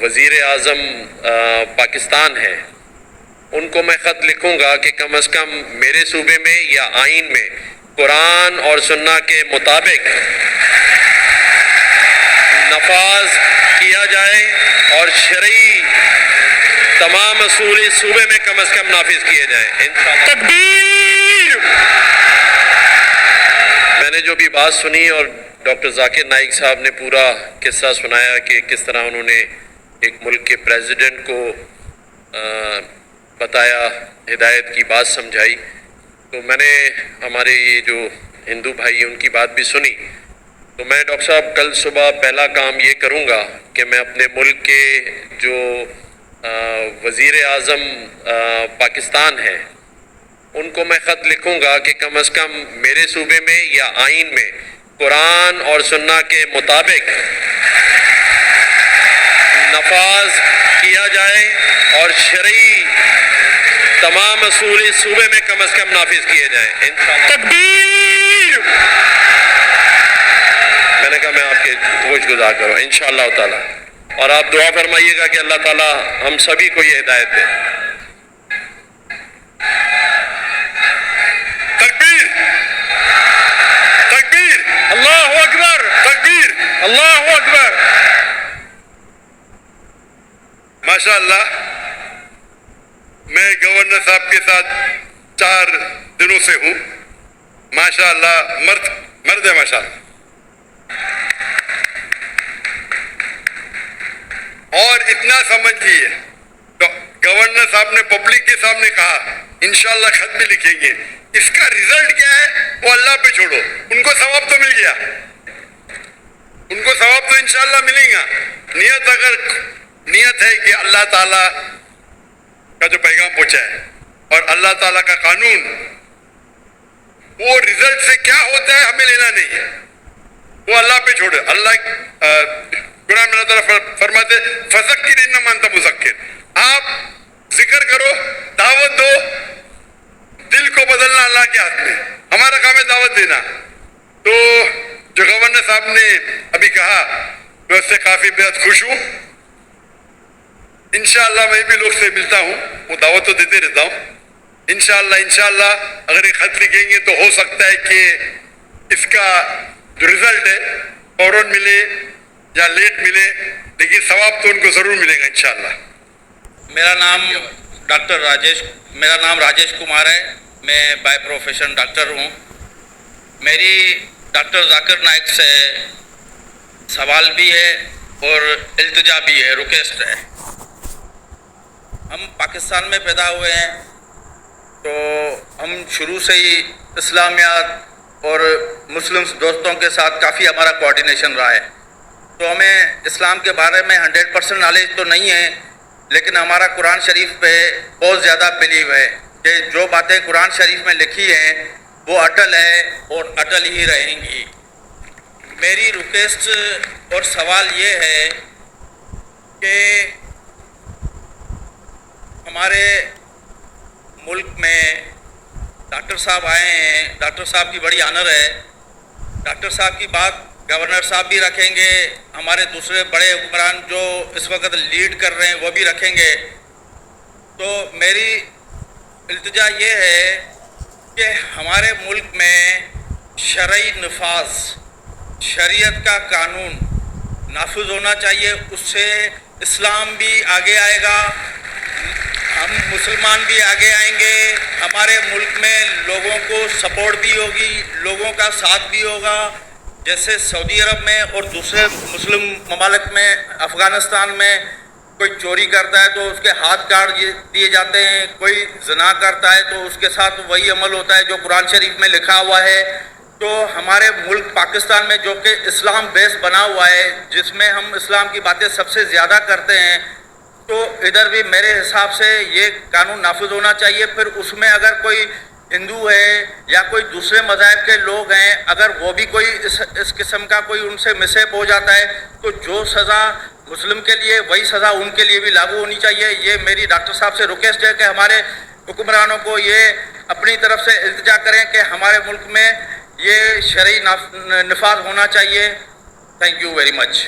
وزیر اعظم پاکستان ہے، ان کو میں خط لکھوں گا کہ کم از کم میرے صوبے میں یا آئین میں قرآن اور سنہ کے مطابق نفاذ کیا جائے اور شرعی تمام اصول اس صوبے میں کم از کم نافذ کیے جائیں انشاءاللہ۔ تکبیر! میں نے جو بھی بات سنی اور ڈاکٹر ذاکر نائک صاحب نے پورا قصہ سنایا کہ کس طرح انہوں نے ایک ملک کے پریزیڈنٹ کو بتایا، ہدایت کی بات سمجھائی، تو میں نے ہمارے یہ جو ہندو بھائی ان کی بات بھی سنی، تو میں ڈاکٹر صاحب کل صبح پہلا کام یہ کروں گا کہ میں اپنے ملک کے جو وزیر اعظم پاکستان ہے ان کو میں خط لکھوں گا کہ کم از کم میرے صوبے میں یا آئین میں قرآن اور سنہ کے مطابق نفاذ کیا جائے اور شرعی تمام اصول اس صوبے میں کم از کم نافذ کیے جائیں انشاءاللہ۔ تکبیر! میں نے کہا میں آپ کے گوش گزار کروں انشاءاللہ تعالی، اور آپ دعا فرمائیے گا کہ اللہ تعالی ہم سبھی کو یہ ہدایت دے۔ تکبیر! تکبیر! اللہ اکبر! تکبیر! اللہ اکبر! ماشاءاللہ میں گورنر صاحب کے ساتھ 4 دنوں سے ہوں، ماشاءاللہ مرد ہے ماشاءاللہ، اور اتنا سمجھیے گورنر صاحب نے پبلک کے سامنے کہا انشاءاللہ خط بھی لکھیں گے، اس کا ریزلٹ کیا ہے وہ اللہ پہ چھوڑو، ان کو ثواب تو مل گیا، ان کو ثواب تو انشاءاللہ ملے گا۔ نیت ہے کہ اللہ تعالیٰ کا جو پیغام پہنچا ہے اور اللہ تعالیٰ کا قانون، وہ ریزلٹ سے کیا ہوتا ہے ہمیں لینا نہیں ہے، وہ اللہ پہ چھوڑے۔ قرآن میں اللہ تعالیٰ فرماتے فذکر انما انت مذکر، آپ ذکر کرو، دعوت دو، دل کو بدلنا اللہ کے ہاتھ میں، ہمارا کام ہے دعوت دینا۔ تو جو گورنر صاحب نے ابھی کہا میں اس سے کافی بہت خوش ہوں، انشاءاللہ میں بھی لوگ سے ملتا ہوں، وہ دعوت تو دیتے رہتا ہوں، انشاءاللہ اگر ایک خط لکھیں گے تو ہو سکتا ہے کہ اس کا جو ریزلٹ ہے فوراً ملے یا لیٹ ملے، لیکن ثواب تو ان کو ضرور ملے گا انشاءاللہ۔ میرا نام راجیش کمار ہے، میں بائی پروفیشن ڈاکٹر ہوں۔ میری ڈاکٹر ذاکر نائک سے سوال بھی ہے اور التجا بھی ہے، ریکویسٹ ہے۔ ہم پاکستان میں پیدا ہوئے ہیں تو ہم شروع سے ہی اسلامیات اور مسلم دوستوں کے ساتھ کافی ہمارا کوآرڈینیشن رہا ہے، تو ہمیں اسلام کے بارے میں 100% نالج تو نہیں ہے، لیکن ہمارا قرآن شریف پہ بہت زیادہ بلیو ہے کہ جو باتیں قرآن شریف میں لکھی ہیں وہ اٹل ہے اور اٹل ہی رہیں گی۔ میری ریکویسٹ اور سوال یہ ہے کہ ہمارے ملک میں ڈاکٹر صاحب آئے ہیں، ڈاکٹر صاحب کی بڑی آنر ہے، ڈاکٹر صاحب کی بات گورنر صاحب بھی رکھیں گے، ہمارے دوسرے بڑے حکمران جو اس وقت لیڈ کر رہے ہیں وہ بھی رکھیں گے۔ تو میری التجا یہ ہے کہ ہمارے ملک میں شرعی نفاذ، شریعت کا قانون نافذ ہونا چاہیے، اس سے اسلام بھی آگے آئے گا، ہم مسلمان بھی آگے آئیں گے، ہمارے ملک میں لوگوں کو سپورٹ بھی ہوگی، لوگوں کا ساتھ بھی ہوگا۔ جیسے سعودی عرب میں اور دوسرے مسلم ممالک میں، افغانستان میں کوئی چوری کرتا ہے تو اس کے ہاتھ کاٹ دیے جاتے ہیں، کوئی زنا کرتا ہے تو اس کے ساتھ وہی عمل ہوتا ہے جو قرآن شریف میں لکھا ہوا ہے۔ تو ہمارے ملک پاکستان میں جو کہ اسلام بیس بنا ہوا ہے، جس میں ہم اسلام کی باتیں سب سے زیادہ کرتے ہیں، تو ادھر بھی میرے حساب سے یہ قانون نافذ ہونا چاہیے۔ پھر اس میں اگر کوئی ہندو ہے یا کوئی دوسرے مذاہب کے لوگ ہیں، اگر وہ بھی کوئی اس قسم کا کوئی ان سے مسہیپ ہو جاتا ہے تو جو سزا مسلم کے لیے وہی سزا ان کے لیے بھی لاگو ہونی چاہیے۔ یہ میری ڈاکٹر صاحب سے ریکویسٹ ہے کہ ہمارے حکمرانوں کو یہ اپنی طرف سے التجا کریں کہ ہمارے ملک میں یہ شرعی نفاذ ہونا چاہیے۔ Thank you very much.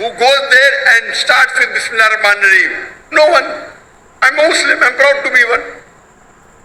who goes there and starts with Bismillah Rahman Rahim. No one. I'm a Muslim. I'm proud to be one.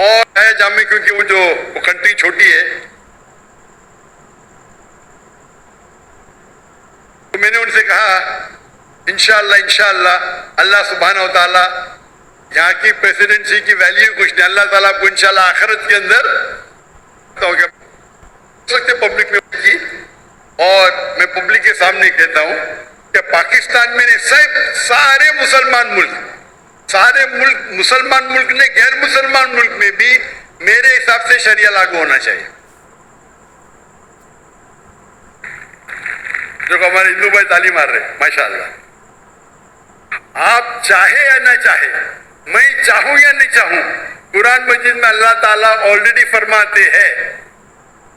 اور ہے جامع کیونکہ وہ کنٹری چھوٹی ہے. تو میں نے ان سے کہا انشاءاللہ اللہ سبحانہ و تعالیٰ یہاں کی پریسیڈنسی کی ویلیو کچھ نہیں, اللہ تعالیٰ آپ کو انشاءاللہ آخرت کے اندر ہو سکتے پبلک میں کی. اور میں پبلک کے سامنے کہتا ہوں کہ پاکستان میں سارے مسلمان ملک نے غیر مسلمان ملک میں بھی میرے حساب سے شریعہ لاگو ہونا چاہیے. جو کہ ہمارے ہندو بھائی تعلیم مار رہے ہیں ماشاءاللہ. آپ چاہے یا نہ چاہے, میں چاہوں یا نہیں چاہوں, قرآن مجید میں اللہ تعالیٰ آلریڈی فرماتے ہیں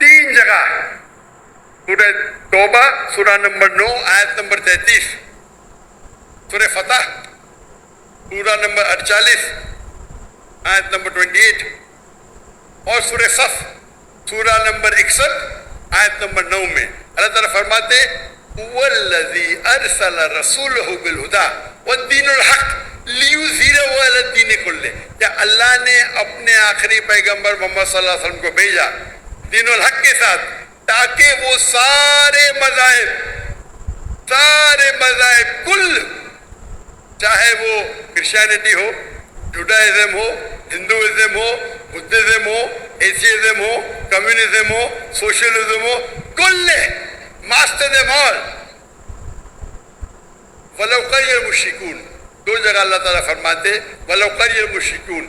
3 جگہ, سورہ توبہ سورہ نمبر 9 آیت نمبر 33, سورہ فتح سورہ نمبر 48 آیت نمبر 28, اور سورہ صف سورہ نمبر 61 آیت نمبر 9 میں اللہ تعالیٰ فرماتے وَالَّذِي أَرْسَلَ رَسُولَهُ بِالْهُدَى وَالدِّينُ الْحَقِّ لِيُظْهِرَهُ عَلَى الدِّينِ كُلِّهِ. کہ اللہ نے اپنے آخری پیغمبر محمد صلی اللہ علیہ وسلم کو بھیجا دین الحق کے ساتھ, تاکہ وہ سارے مذاہب کل, چاہے وہ کرسچینٹی ہو, جوڈائزم ہو, ہندوازم ہو, بدھزم ہو, ایتھیزم ہو, کمیونزم ہو, سوشلزم ہو, کل ماسٹر دم آل ولو قری المشرکون. 2 جگہ اللہ تعالیٰ فرماتے ولو قری المشرکون,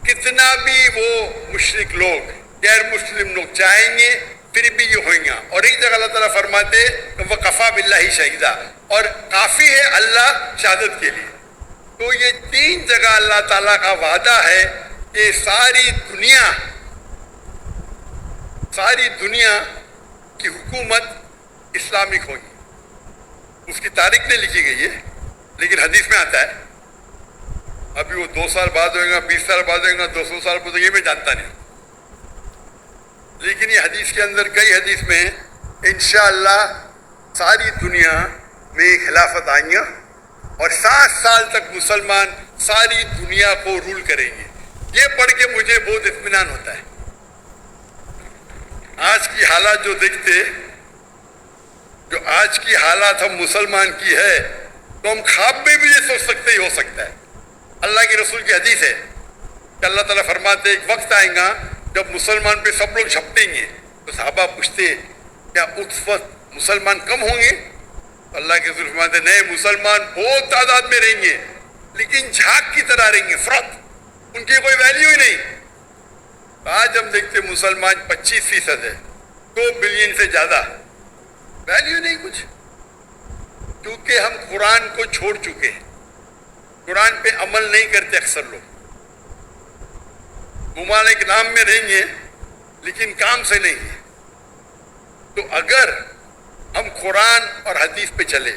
کتنا بھی وہ مشرک لوگ غیر مسلم لوگ چاہیں گے پھر بھی یہ ہوئیں گا. اور ایک جگہ اللہ تعالیٰ فرماتے وَقَفَى بِاللَّهِ شَهِيدًا, اور کافی ہے اللہ شہادت کے لیے. تو یہ 3 جگہ اللہ تعالیٰ کا وعدہ ہے کہ ساری دنیا کی حکومت اسلامک ہوگی. اس کی تاریخ نہیں لکھی گئی ہے, لیکن حدیث میں آتا ہے. ابھی وہ 2 سال بعد ہوئے گا, 20 سال بعد ہوئے گا, 200 سال بعد, یہ میں جانتا نہیں, لیکن یہ حدیث کے اندر کئی حدیث میں انشاءاللہ ساری دنیا میں خلافت آئیں گے اور 60 سال تک مسلمان ساری دنیا کو رول کریں گے. یہ پڑھ کے مجھے بہت اطمینان ہوتا ہے. آج کی حالات جو آج کی حالات ہم مسلمان کی ہے, تو ہم خواب میں بھی یہ سوچ سکتے ہی ہو سکتا ہے. اللہ کے رسول کی حدیث ہے کہ اللہ تعالیٰ فرماتے ایک وقت آئے گا جب مسلمان پہ سب لوگ جھپٹیں گے. تو صحابہ پوچھتے کیا اس وقت مسلمان کم ہوں گے؟ اللہ کے رسول فرماتے نہیں, مسلمان بہت تعداد میں رہیں گے, لیکن جھاگ کی طرح رہیں گے, فرات, ان کی کوئی ویلیو ہی نہیں. آج ہم دیکھتے مسلمان 25% ہے, 2 بلین سے زیادہ, ویلیو نہیں کچھ, کیونکہ ہم قرآن کو چھوڑ چکے ہیں. قرآن پہ عمل نہیں کرتے اکثر لوگ. ممالک نام میں رہیں گے لیکن کام سے نہیں ہے. تو اگر ہم قرآن اور حدیث پہ چلے,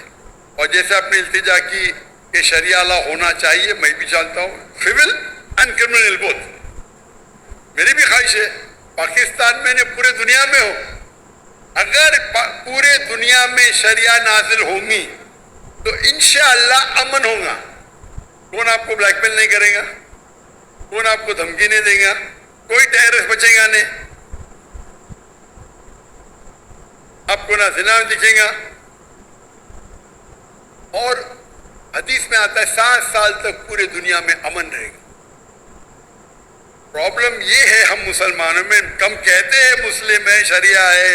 اور جیسے آپ نے التجا کی کہ شریعہ لا ہونا چاہیے, میں بھی جانتا ہوں, سول اینڈ کرمنل بوتھ, میری بھی خواہش ہے پاکستان میں نے پورے دنیا میں ہو. اگر پورے دنیا میں شریعہ نازل ہوں گی تو انشاءاللہ امن ہوگا. کون آپ کو بلیک میل نہیں کرے گا, کون آپ کو دھمکی نہیں دے گا, کوئی ٹیررسٹ بچے گا نہیں, آپ کو نہ زنا دکھے گا. اور حدیث میں آتا ہے 7 سال تک پورے دنیا میں امن رہے گا. پرابلم یہ ہے ہم مسلمانوں میں, ہم کہتے ہیں مسلم ہے, شریعہ ہے,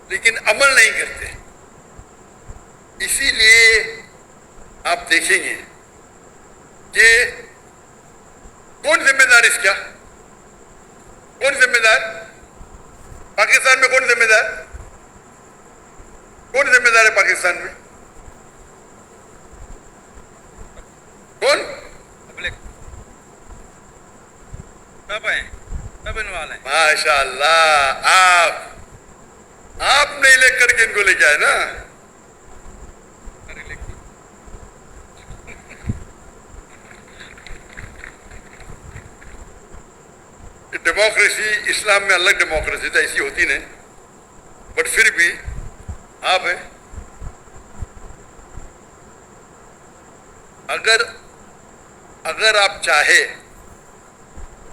لیکن عمل نہیں کرتے. اسی لیے آپ دیکھیں گے کہ کون ذمہ دار اس کا, کون ذمہ دار پاکستان میں, کون ذمہ دار ہے پاکستان میں, کون؟ سب ہیں, سب انوالو ہیں. ماشاء اللہ, آپ نہیں لے کر کے ان کو لے کے آئے نا. ڈیموکریسی اسلام میں الگ ڈیموکریسی تو ایسی ہوتی نہیں, بٹ پھر بھی آپ ہیں. اگر آپ چاہے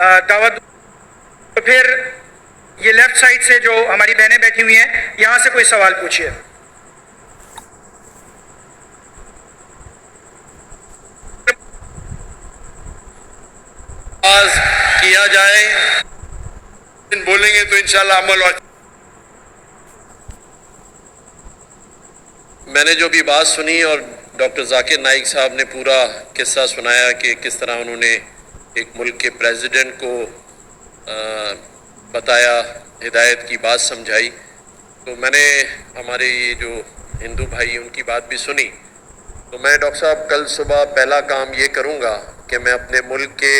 دعوت دوں. تو پھر یہ لیفٹ سائڈ سے جو ہماری بہنیں بیٹھی ہوئی ہیں یہاں سے کوئی سوال پوچھیے. آغاز کیا جائے. بولیں گے تو انشاءاللہ عمل ہو. میں نے جو بھی بات سنی اور ڈاکٹر ذاکر نائک صاحب نے پورا قصہ سنایا کہ کس طرح انہوں نے ایک ملک کے پریزیڈنٹ کو بتایا، ہدایت کی بات سمجھائی، تو میں نے ہمارے یہ جو ہندو بھائی ان کی بات بھی سنی. تو میں ڈاکٹر صاحب کل صبح پہلا کام یہ کروں گا کہ میں اپنے ملک کے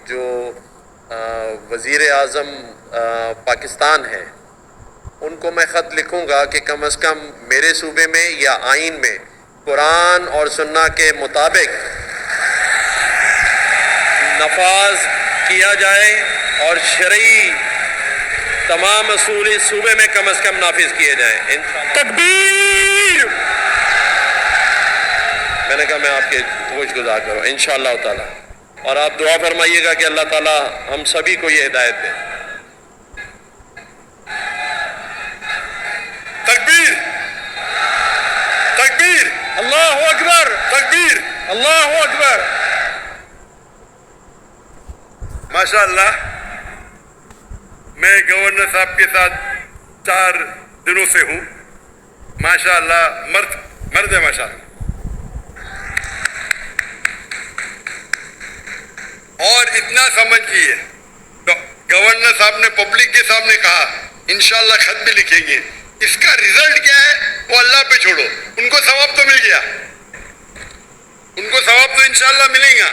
جو وزیر اعظم پاکستان ہیں ان کو میں خط لکھوں گا کہ کم از کم میرے صوبے میں یا آئین میں قرآن اور سنہ کے مطابق نفاذ کیا جائے اور شرعی تمام اصول اس صوبے میں کم از کم نافذ کیے جائیں. تکبیر! میں نے کہا میں آپ کے گوش گزار کروں انشاءاللہ تعالی، اور آپ دعا فرمائیے گا کہ اللہ تعالی ہم سبھی کو یہ ہدایت دے. تکبیر! تکبیر! اللہ اکبر! تکبیر! اللہ اکبر! ماشاءاللہ میں گورنر صاحب کے ساتھ 4 دنوں سے ہوں. ماشاءاللہ مرد ہے ماشاءاللہ. اور اتنا سمجھیے گورنر صاحب نے پبلک کے سامنے کہا انشاءاللہ خط بھی لکھیں گے. اس کا رزلٹ کیا ہے وہ اللہ پہ چھوڑو. ان کو ثواب تو مل گیا، ان کو ثواب تو انشاءاللہ ملے گا.